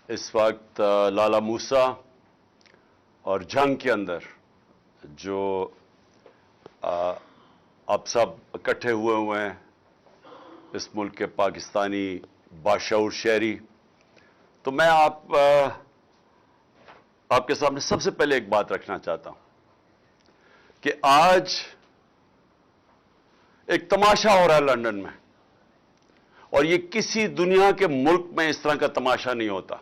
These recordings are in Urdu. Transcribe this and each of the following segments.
اس وقت لالا موسیٰ اور جنگ کے اندر جو آپ سب اکٹھے ہوئے ہیں اس ملک کے پاکستانی باشعور شہری، تو میں آپ کے سامنے سب سے پہلے ایک بات رکھنا چاہتا ہوں کہ آج ایک تماشا ہو رہا ہے لندن میں، اور یہ کسی دنیا کے ملک میں اس طرح کا تماشا نہیں ہوتا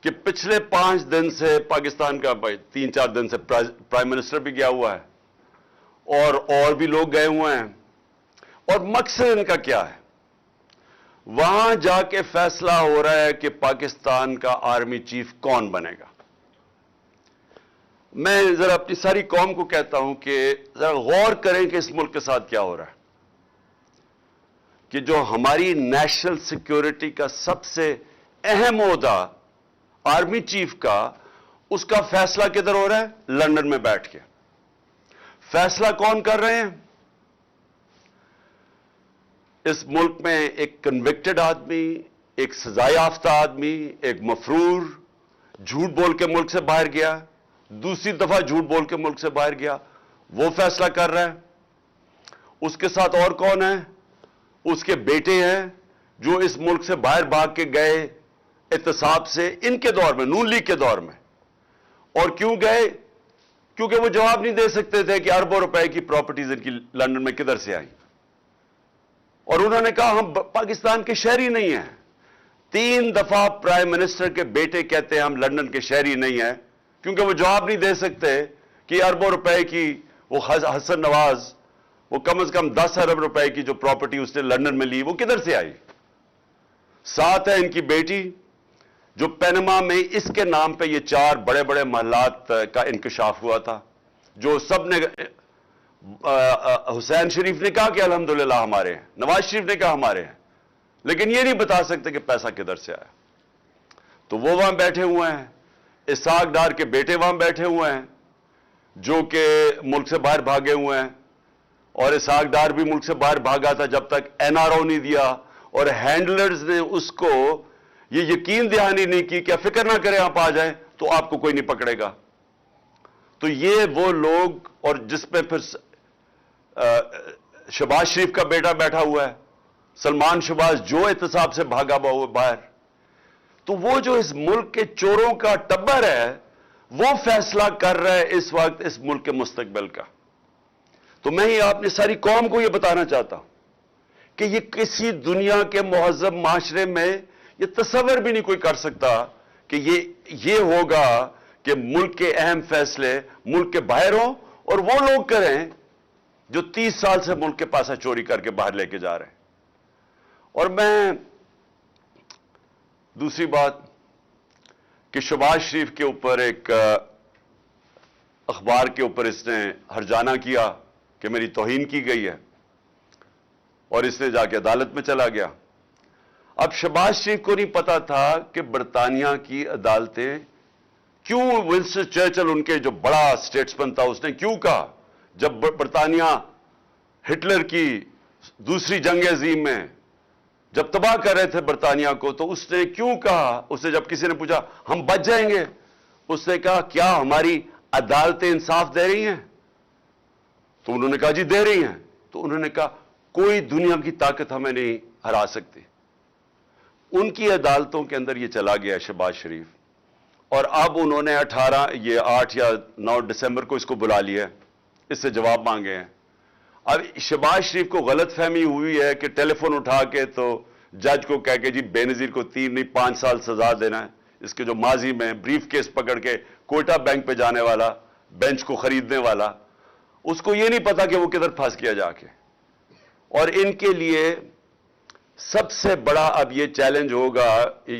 کہ پچھلے 5 دن سے پاکستان کا 3-4 دن سے پرائم منسٹر بھی گیا ہوا ہے اور بھی لوگ گئے ہوئے ہیں، اور مقصد ان کا کیا ہے؟ وہاں جا کے فیصلہ ہو رہا ہے کہ پاکستان کا آرمی چیف کون بنے گا۔ میں ذرا اپنی ساری قوم کو کہتا ہوں کہ ذرا غور کریں کہ اس ملک کے ساتھ کیا ہو رہا ہے، کہ جو ہماری نیشنل سیکیورٹی کا سب سے اہم عہدہ آرمی چیف کا، اس کا فیصلہ کدھر ہو رہا ہے؟ لندن میں بیٹھ کے۔ فیصلہ کون کر رہے ہیں؟ اس ملک میں ایک کنوکٹڈ آدمی، ایک سزا یافتہ آدمی، ایک مفرور جھوٹ بول کے ملک سے باہر گیا، دوسری دفعہ جھوٹ بول کے ملک سے باہر گیا، وہ فیصلہ کر رہا ہے۔ اس کے ساتھ اور کون ہے؟ اس کے بیٹے ہیں جو اس ملک سے باہر بھاگ کے گئے احتساب سے، ان کے دور میں، نون لیگ کے دور میں۔ اور کیوں گئے؟ کیونکہ وہ جواب نہیں دے سکتے تھے کہ اربوں روپے کی پراپرٹیز ان کی لندن میں کدھر سے آئیں، اور انہوں نے کہا ہم پاکستان کے شہری نہیں ہیں۔ 3 دفعہ پرائم منسٹر کے بیٹے کہتے ہیں ہم لندن کے شہری نہیں ہیں، کیونکہ وہ جواب نہیں دے سکتے کہ اربوں روپے کی وہ حسن نواز، وہ کم از کم 10 ارب روپے کی جو پراپرٹی اس نے لندن میں لی، وہ کدھر سے آئی۔ ساتھ ہے ان کی بیٹی جو پینما میں اس کے نام پہ یہ 4 بڑے بڑے محلات کا انکشاف ہوا تھا، جو سب نے حسین شریف نے کہا کہ الحمدللہ ہمارے ہیں، نواز شریف نے کہا ہمارے ہیں، لیکن یہ نہیں بتا سکتے کہ پیسہ کدھر سے آیا۔ تو وہ وہاں بیٹھے ہوئے ہیں، اسحاق ڈار کے بیٹے وہاں بیٹھے ہوئے ہیں جو کہ ملک سے باہر بھاگے ہوئے ہیں، اور اسحاق ڈار بھی ملک سے باہر بھاگا تھا جب تک NRO نہیں دیا، اور ہینڈلرز نے اس کو یہ یقین دہانی نہیں کی کہ فکر نہ کریں آپ آ جائیں تو آپ کو کوئی نہیں پکڑے گا۔ تو یہ وہ لوگ، اور جس پہ پھر شہباز شریف کا بیٹا بیٹھا ہوا ہے، سلمان شہباز، جو احتساب سے بھاگا ہوا باہر۔ تو وہ جو اس ملک کے چوروں کا ٹبر ہے، وہ فیصلہ کر رہا ہے اس وقت اس ملک کے مستقبل کا۔ تو میں ہی آپ نے ساری قوم کو یہ بتانا چاہتا ہوں کہ یہ کسی دنیا کے مہذب معاشرے میں یہ تصور بھی نہیں کوئی کر سکتا کہ یہ ہوگا کہ ملک کے اہم فیصلے ملک کے باہر ہوں اور وہ لوگ کریں جو 30 سال سے ملک کے پاسا چوری کر کے باہر لے کے جا رہے ہیں۔ اور میں دوسری بات کہ شہباز شریف کے اوپر ایک اخبار کے اوپر اس نے ہرجانہ کیا کہ میری توہین کی گئی ہے، اور اس نے جا کے عدالت میں چلا گیا۔ اب شہباز شریف کو نہیں پتا تھا کہ برطانیہ کی عدالتیں کیوں، ونسٹن چرچل ان کے جو بڑا اسٹیٹسمین تھا، اس نے کیوں کہا جب برطانیہ ہٹلر کی دوسری جنگ عظیم میں جب تباہ کر رہے تھے برطانیہ کو، تو اس نے کیوں کہا، اسے جب کسی نے پوچھا ہم بچ جائیں گے، اس نے کہا کیا ہماری عدالتیں انصاف دے رہی ہیں؟ تو انہوں نے کہا جی دے رہی ہیں۔ تو انہوں نے کہا کوئی دنیا کی طاقت ہمیں نہیں ہرا سکتی۔ ان کی عدالتوں کے اندر یہ چلا گیا شہباز شریف، اور اب انہوں نے 8 یا 9 دسمبر کو اس کو بلا لیا، اس سے جواب مانگے ہیں۔ اب شہباز شریف کو غلط فہمی ہوئی ہے کہ ٹیلی فون اٹھا کے تو جج کو کہہ کے جی بے نظیر کو 3 نہیں 5 سال سزا دینا ہے۔ اس کے جو ماضی میں بریف کیس پکڑ کے کوئٹہ بینک پہ جانے والا، بینچ کو خریدنے والا، اس کو یہ نہیں پتا کہ وہ کدھر پھنس گیا جا کے۔ اور ان کے لیے سب سے بڑا اب یہ چیلنج ہوگا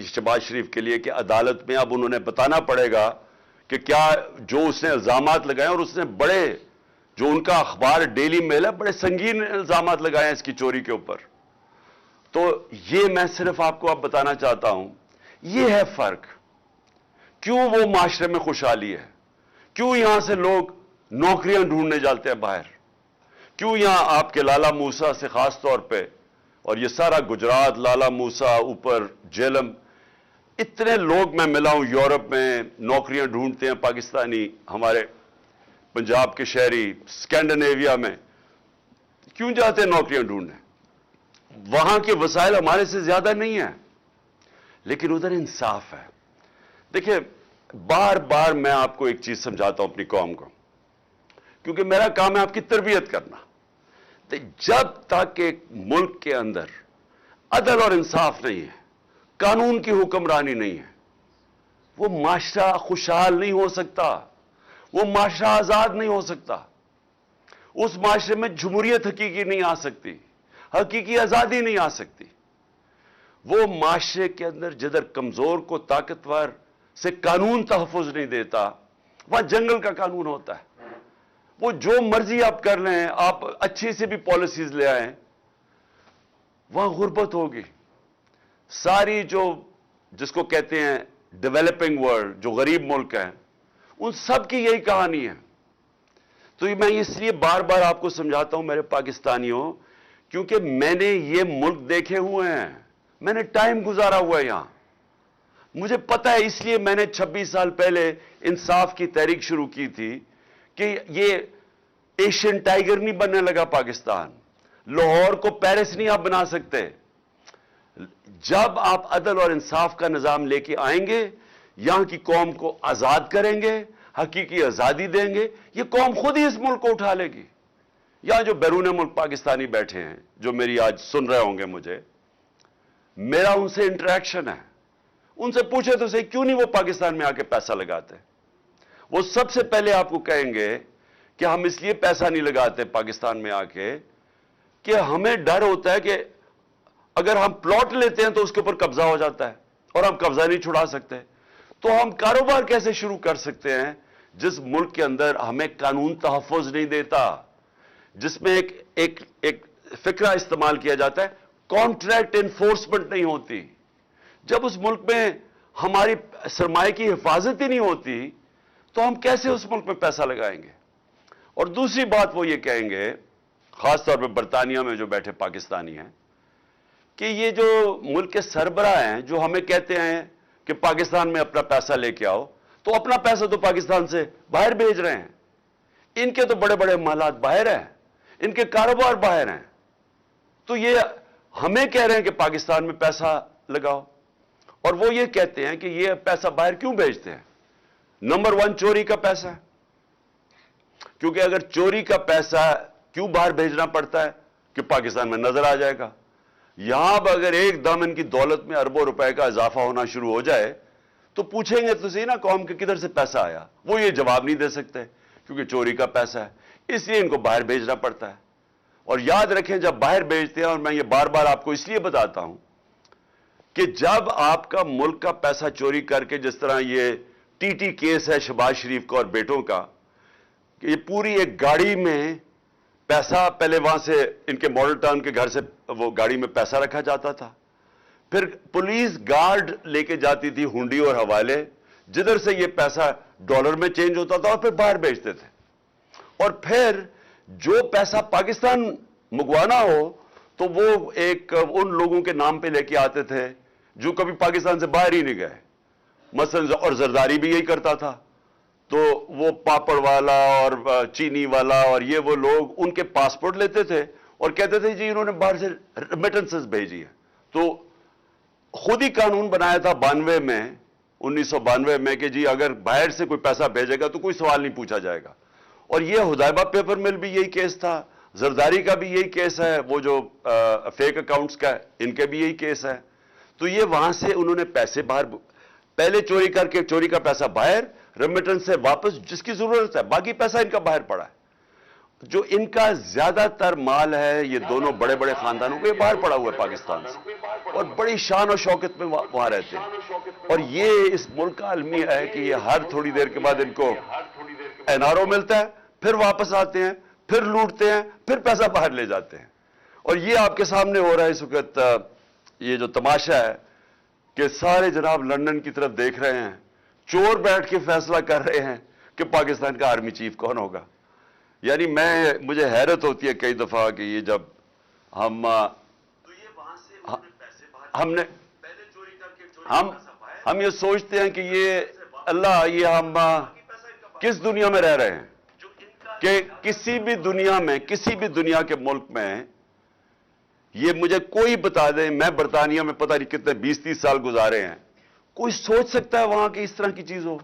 شہباز شریف کے لیے کہ عدالت میں اب انہوں نے بتانا پڑے گا کہ کیا جو اس نے الزامات لگائے، اور اس نے بڑے، جو ان کا اخبار ڈیلی میل ہے، بڑے سنگین الزامات لگائے ہیں اس کی چوری کے اوپر۔ تو یہ میں صرف آپ کو اب بتانا چاہتا ہوں، یہ ہے فرق۔ کیوں وہ معاشرے میں خوشحالی ہے، کیوں یہاں سے لوگ نوکریاں ڈھونڈنے جاتے ہیں باہر، کیوں یہاں آپ کے لالا موسیٰ سے خاص طور پہ، اور یہ سارا گجرات، لالا موسیٰ، اوپر جیلم، اتنے لوگ میں ملا ہوں یورپ میں نوکریاں ڈھونڈتے ہیں پاکستانی، ہمارے پنجاب کے شہری اسکینڈینیویا میں کیوں جاتے ہیں نوکریاں ڈھونڈنے؟ وہاں کے وسائل ہمارے سے زیادہ نہیں ہیں، لیکن ادھر انصاف ہے۔ دیکھیں، بار بار میں آپ کو ایک چیز سمجھاتا ہوں اپنی قوم کو، کیونکہ میرا کام ہے آپ کی تربیت کرنا۔ جب تک ایک ملک کے اندر عدل اور انصاف نہیں ہے، قانون کی حکمرانی نہیں ہے، وہ معاشرہ خوشحال نہیں ہو سکتا، وہ معاشرہ آزاد نہیں ہو سکتا، اس معاشرے میں جمہوریت حقیقی نہیں آ سکتی، حقیقی آزادی نہیں آ سکتی۔ وہ معاشرے کے اندر جدھر کمزور کو طاقتور سے قانون تحفظ نہیں دیتا، وہاں جنگل کا قانون ہوتا ہے۔ وہ جو مرضی آپ کر لیں، آپ اچھی سے بھی پالیسیز لے آئیں، وہاں غربت ہوگی۔ ساری جس کو کہتے ہیں ڈیولپنگ ورلڈ، جو غریب ملک ہیں، ان سب کی یہی کہانی ہے۔ تو میں اس لیے بار بار آپ کو سمجھاتا ہوں میرے پاکستانیوں، کیونکہ میں نے یہ ملک دیکھے ہوئے ہیں، میں نے ٹائم گزارا ہوا ہے یہاں، مجھے پتا ہے۔ اس لیے میں نے 26 سال پہلے انصاف کی تحریک شروع کی تھی کہ یہ ایشین ٹائیگر نہیں بننے لگا پاکستان، لاہور کو پیرس نہیں آپ بنا سکتے۔ جب آپ عدل اور انصاف کا نظام لے کے آئیں گے، یہاں کی قوم کو آزاد کریں گے، حقیقی آزادی دیں گے، یہ قوم خود ہی اس ملک کو اٹھا لے گی۔ یہاں جو بیرون ملک پاکستانی بیٹھے ہیں، جو میری آج سن رہے ہوں گے مجھے، میرا ان سے انٹریکشن ہے، ان سے پوچھے تو صحیح کیوں نہیں وہ پاکستان میں آ کے پیسہ لگاتے؟ وہ سب سے پہلے آپ کو کہیں گے کہ ہم اس لیے پیسہ نہیں لگاتے پاکستان میں آ کے کہ ہمیں ڈر ہوتا ہے کہ اگر ہم پلاٹ لیتے ہیں تو اس کے اوپر قبضہ ہو جاتا ہے اور ہم قبضہ نہیں چھڑا سکتے۔ تو ہم کاروبار کیسے شروع کر سکتے ہیں جس ملک کے اندر ہمیں قانون تحفظ نہیں دیتا، جس میں ایک فکرہ استعمال کیا جاتا ہے، کانٹریکٹ انفورسمنٹ نہیں ہوتی۔ جب اس ملک میں ہماری سرمایہ کی حفاظت ہی نہیں ہوتی تو ہم کیسے اس ملک میں پیسہ لگائیں گے؟ اور دوسری بات وہ یہ کہیں گے، خاص طور پہ برطانیہ میں جو بیٹھے پاکستانی ہیں، کہ یہ جو ملک کے سربراہ ہیں جو ہمیں کہتے ہیں کہ پاکستان میں اپنا پیسہ لے کے آؤ، تو اپنا پیسہ تو پاکستان سے باہر بھیج رہے ہیں، ان کے تو بڑے بڑے محلات باہر ہیں، ان کے کاروبار باہر ہیں، تو یہ ہمیں کہہ رہے ہیں کہ پاکستان میں پیسہ لگاؤ، اور وہ یہ کہتے ہیں کہ یہ پیسہ باہر کیوں بھیجتے ہیں؟ نمبر 1 چوری کا پیسہ ہے، کیونکہ اگر چوری کا پیسہ کیوں باہر بھیجنا پڑتا ہے کہ پاکستان میں نظر آ جائے گا۔ یہاں اب اگر ایک دم ان کی دولت میں اربوں روپے کا اضافہ ہونا شروع ہو جائے تو پوچھیں گے تو صحیح نا قوم کے کدھر سے پیسہ آیا؟ وہ یہ جواب نہیں دے سکتے کیونکہ چوری کا پیسہ ہے، اس لیے ان کو باہر بھیجنا پڑتا ہے۔ اور یاد رکھیں جب باہر بھیجتے ہیں، اور میں یہ بار بار آپ کو اس لیے بتاتا ہوں کہ جب آپ کا ملک کا پیسہ چوری کر کے، جس طرح یہ ٹی کیس ہے شہباز شریف کا اور بیٹوں کا، کہ یہ پوری ایک گاڑی میں پیسہ، پہلے وہاں سے ان کے ماڈل ٹاؤن کے گھر سے وہ گاڑی میں پیسہ رکھا جاتا تھا، پھر پولیس گارڈ لے کے جاتی تھی ہنڈی اور حوالے، جدھر سے یہ پیسہ ڈالر میں چینج ہوتا تھا اور پھر باہر بھیجتے تھے، اور پھر جو پیسہ پاکستان منگوانا ہو تو وہ ایک ان لوگوں کے نام پہ لے کے آتے تھے جو کبھی پاکستان سے باہر ہی نہیں گئے، مثلا، اور زرداری بھی یہی کرتا تھا، تو وہ پاپڑ والا اور چینی والا اور یہ وہ لوگ ان کے پاسپورٹ لیتے تھے اور کہتے تھے جی انہوں نے باہر سے ریمیٹنسز بھیجی ہے۔ تو خود ہی قانون بنایا تھا 1992 میں کہ جی اگر باہر سے کوئی پیسہ بھیجے گا تو کوئی سوال نہیں پوچھا جائے گا، اور یہ حدیبہ پیپر مل بھی یہی کیس تھا، زرداری کا بھی یہی کیس ہے، وہ جو فیک اکاؤنٹس کا ان کے بھی یہی کیس ہے۔ تو یہ وہاں سے انہوں نے پیسے باہر پہلے چوری کر کے، چوری کا پیسہ باہر، ریمیٹنس سے واپس جس کی ضرورت ہے، باقی پیسہ ان کا باہر پڑا ہے۔ جو ان کا زیادہ تر مال ہے، یہ دونوں بڑے بڑے خاندانوں کو، یہ باہر پڑا ہوا ہے پاکستان سے، اور بڑی شان و شوکت میں وہاں رہتے ہیں، اور یہ اس ملک کا المیہ ہے کہ یہ ہر تھوڑی دیر کے بعد ان کو این آر او ملتا ہے، پھر واپس آتے ہیں، پھر لوٹتے ہیں، پھر پیسہ باہر لے جاتے ہیں۔ اور یہ آپ کے سامنے ہو رہا ہے اس وقت، یہ جو تماشا ہے کہ سارے جناب لندن کی طرف دیکھ رہے ہیں، چور بیٹھ کے فیصلہ کر رہے ہیں کہ پاکستان کا آرمی چیف کون ہوگا۔ یعنی مجھے حیرت ہوتی ہے کئی دفعہ کہ یہ جب ہم نے ہم یہ سوچتے ہیں کہ یہ اللہ، یہ ہم کس دنیا میں رہ رہے ہیں کہ کسی بھی دنیا کے ملک میں یہ مجھے کوئی بتا دے، میں برطانیہ میں پتہ نہیں کتنے 20-30 سال گزارے ہیں، کوئی سوچ سکتا ہے وہاں کی اس طرح کی چیز ہو؟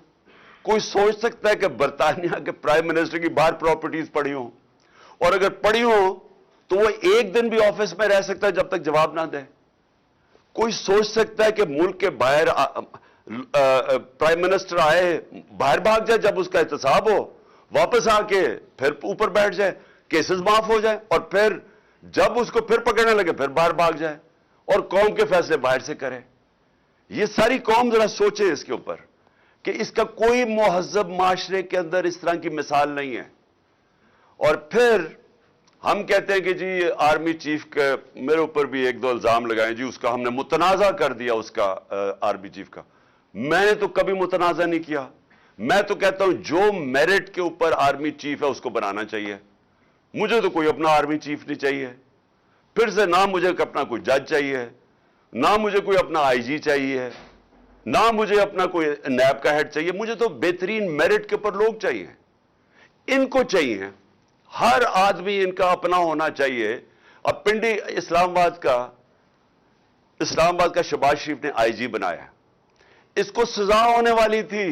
کوئی سوچ سکتا ہے کہ برطانیہ کے پرائم منسٹر کی باہر پراپرٹیز پڑی ہوں، اور اگر پڑی ہوں تو وہ ایک دن بھی آفس میں رہ سکتا ہے جب تک جواب نہ دے؟ کوئی سوچ سکتا ہے کہ ملک کے باہر پرائم منسٹر آئے، باہر بھاگ جائے جب اس کا احتساب ہو، واپس آ کے پھر اوپر بیٹھ جائے، کیسز معاف ہو جائے، اور پھر جب اس کو پھر پکڑنے لگے پھر باہر بھاگ جائے اور قوم کے فیصلے باہر سے کرے؟ یہ ساری قوم ذرا سوچے اس کے اوپر کہ اس کا کوئی مہذب معاشرے کے اندر اس طرح کی مثال نہیں ہے۔ اور پھر ہم کہتے ہیں کہ جی آرمی چیف کے میرے اوپر بھی 1-2 الزام لگائیں، جی اس کا ہم نے متنازع کر دیا، اس کا آرمی چیف کا۔ میں نے تو کبھی متنازع نہیں کیا، میں تو کہتا ہوں جو میرٹ کے اوپر آرمی چیف ہے اس کو بنانا چاہیے، مجھے تو کوئی اپنا آرمی چیف نہیں چاہیے، پھر سے نہ مجھے اپنا کوئی جج چاہیے، نہ مجھے کوئی اپنا آئی جی چاہیے، نہ مجھے اپنا کوئی نیب کا ہیڈ چاہیے، مجھے تو بہترین میرٹ کے اوپر لوگ چاہیے، ان کو چاہیے، ہر آدمی ان کا اپنا ہونا چاہیے۔ اب پنڈی اسلام آباد کا شہباز شریف نے آئی جی بنایا، اس کو سزا ہونے والی تھی،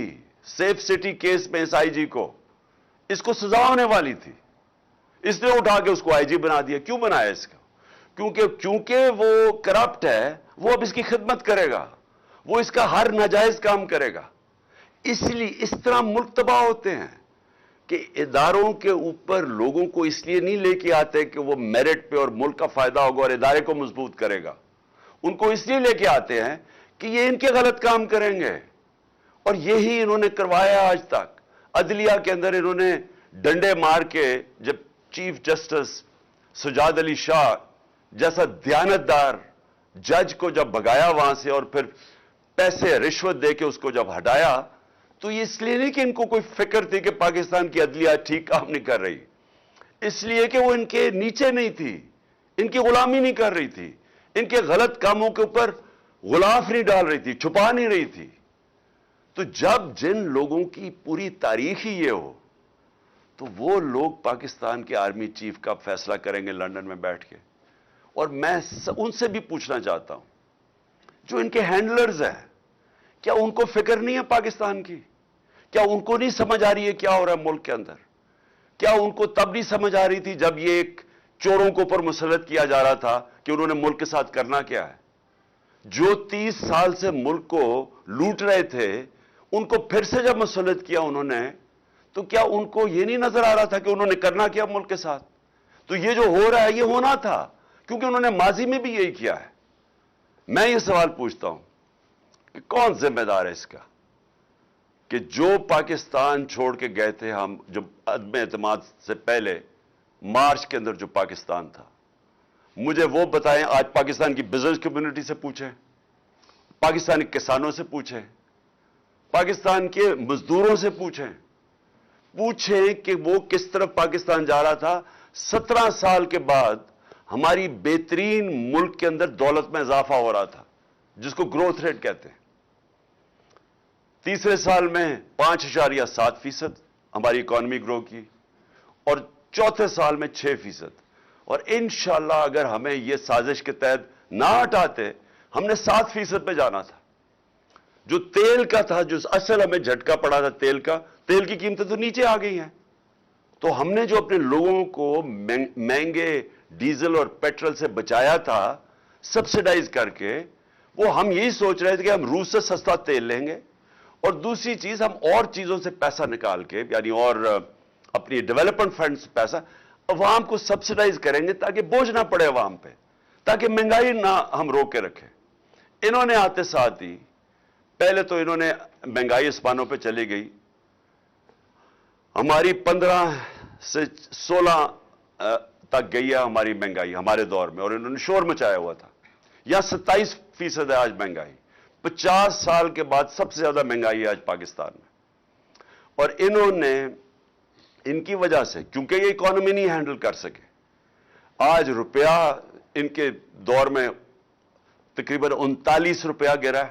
سیف سٹی کیس میں اس آئی جی کو اس کو سزا ہونے والی تھی، اس نے اٹھا کے اس کو آئی جی بنا دیا۔ کیوں بنایا اس کو؟ کیونکہ وہ کرپٹ ہے، وہ اب اس کی خدمت کرے گا، وہ اس کا ہر ناجائز کام کرے گا۔ اس لیے اس طرح ملک تباہ ہوتے ہیں کہ اداروں کے اوپر لوگوں کو اس لیے نہیں لے کے آتے کہ وہ میرٹ پہ اور ملک کا فائدہ ہوگا اور ادارے کو مضبوط کرے گا، ان کو اس لیے لے کے آتے ہیں کہ یہ ان کے غلط کام کریں گے، اور یہی انہوں نے کروایا آج تک۔ عدلیہ کے اندر انہوں نے ڈنڈے مار کے جب چیف جسٹس سجاد علی شاہ جیسا دیانتدار جج کو جب بھگایا وہاں سے اور پھر پیسے رشوت دے کے اس کو جب ہٹایا، تو یہ اس لیے نہیں کہ ان کو کوئی فکر تھی کہ پاکستان کی عدلیہ ٹھیک کام نہیں کر رہی، اس لیے کہ وہ ان کے نیچے نہیں تھی، ان کی غلامی نہیں کر رہی تھی، ان کے غلط کاموں کے اوپر غلاف نہیں ڈال رہی تھی، چھپا نہیں رہی تھی۔ تو جب جن لوگوں کی پوری تاریخ ہی یہ ہو تو وہ لوگ پاکستان کے آرمی چیف کا فیصلہ کریں گے لندن میں بیٹھ کے؟ اور میں ان سے بھی پوچھنا چاہتا ہوں جو ان کے ہینڈلرز ہیں، کیا ان کو فکر نہیں ہے پاکستان کی؟ کیا ان کو نہیں سمجھ آ رہی ہے کیا ہو رہا ہے ملک کے اندر؟ کیا ان کو تب نہیں سمجھ آ رہی تھی جب یہ ایک چوروں کو اوپر مسلط کیا جا رہا تھا کہ انہوں نے ملک کے ساتھ کرنا کیا ہے؟ جو 30 سال سے ملک کو لوٹ رہے تھے ان کو پھر سے جب مسلط کیا انہوں نے، تو کیا ان کو یہ نہیں نظر آ رہا تھا کہ انہوں نے کرنا کیا ملک کے ساتھ؟ تو یہ جو ہو رہا ہے یہ ہونا تھا کیونکہ انہوں نے ماضی میں بھی یہی کیا ہے۔ میں یہ سوال پوچھتا ہوں کہ کون ذمہ دار ہے اس کا کہ جو پاکستان چھوڑ کے گئے تھے ہم، جو عدم اعتماد سے پہلے مارچ کے اندر جو پاکستان تھا، مجھے وہ بتائیں۔ آج پاکستان کی بزنس کمیونٹی سے پوچھیں، پاکستانی کسانوں سے پوچھیں، پاکستان کے مزدوروں سے پوچھیں کہ وہ کس طرف پاکستان جا رہا تھا۔ 17 سال کے بعد ہماری بہترین ملک کے اندر دولت میں اضافہ ہو رہا تھا جس کو گروتھ ریٹ کہتے ہیں۔ تیسرے سال میں 5.7% ہماری اکانومی گرو کی، اور چوتھے سال میں 6%۔ اور انشاءاللہ اگر ہمیں یہ سازش کے تحت نہ ہٹاتے ہم نے 7% پہ جانا تھا۔ جو تیل کا تھا، جو اصل ہمیں جھٹکا پڑا تھا تیل کا، تیل کی قیمتیں تو نیچے آ گئی ہیں، تو ہم نے جو اپنے لوگوں کو مہنگے ڈیزل اور پیٹرول سے بچایا تھا سبسیڈائز کر کے، وہ ہم یہی سوچ رہے تھے کہ ہم روس سے سستا تیل لیں گے، اور دوسری چیز ہم اور چیزوں سے پیسہ نکال کے، یعنی اور اپنی ڈیولپمنٹ فنڈ سے پیسہ عوام کو سبسیڈائز کریں گے تاکہ بوجھ نہ پڑے عوام پہ، تاکہ مہنگائی نہ ہم روک کے رکھیں۔ انہوں نے آتے ساتھ ہی پہلے تو انہوں نے مہنگائی اسمانوں پہ چلی گئی، ہماری 15 سے 16 تک گئی ہے ہماری مہنگائی ہمارے دور میں، اور انہوں نے شور مچایا ہوا تھا۔ یا 27% ہے آج مہنگائی، 50 سال کے بعد سب سے زیادہ مہنگائی ہے آج پاکستان میں۔ اور انہوں نے ان کی وجہ سے، کیونکہ یہ اکانومی نہیں ہینڈل کر سکے، آج روپیہ ان کے دور میں تقریباً 39 روپیہ گرا ہے،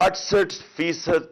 68%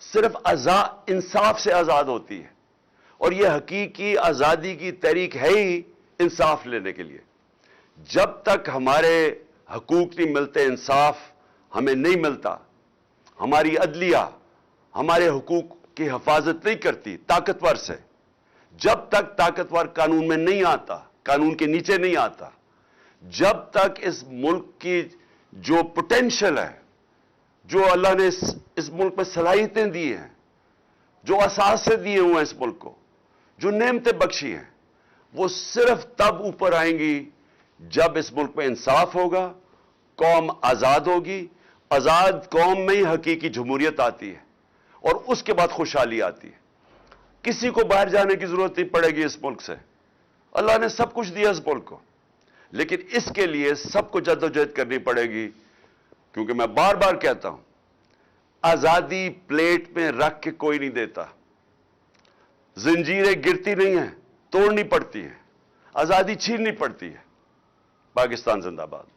صرف انصاف سے آزاد ہوتی ہے، اور یہ حقیقی آزادی کی تحریک ہے ہی انصاف لینے کے لیے۔ جب تک ہمارے حقوق نہیں ملتے، انصاف ہمیں نہیں ملتا، ہماری عدلیہ ہمارے حقوق کی حفاظت نہیں کرتی طاقتور سے، جب تک طاقتور قانون میں نہیں آتا، قانون کے نیچے نہیں آتا، جب تک اس ملک کی جو پوٹینشل ہے، جو اللہ نے اس ملک میں صلاحیتیں دی ہیں، جو اثاثے دیے ہوئے ہیں اس ملک کو، جو نعمتیں بخشی ہیں، وہ صرف تب اوپر آئیں گی جب اس ملک میں انصاف ہوگا، قوم آزاد ہوگی، آزاد قوم میں ہی حقیقی جمہوریت آتی ہے، اور اس کے بعد خوشحالی آتی ہے۔ کسی کو باہر جانے کی ضرورت نہیں پڑے گی اس ملک سے، اللہ نے سب کچھ دیا اس ملک کو، لیکن اس کے لیے سب کو جدوجہد کرنی پڑے گی، کیونکہ میں بار بار کہتا ہوں، آزادی پلیٹ میں رکھ کے کوئی نہیں دیتا، زنجیریں گرتی نہیں ہیں، توڑنی پڑتی ہیں، آزادی چھیننی پڑتی ہے۔ پاکستان زندہ باد۔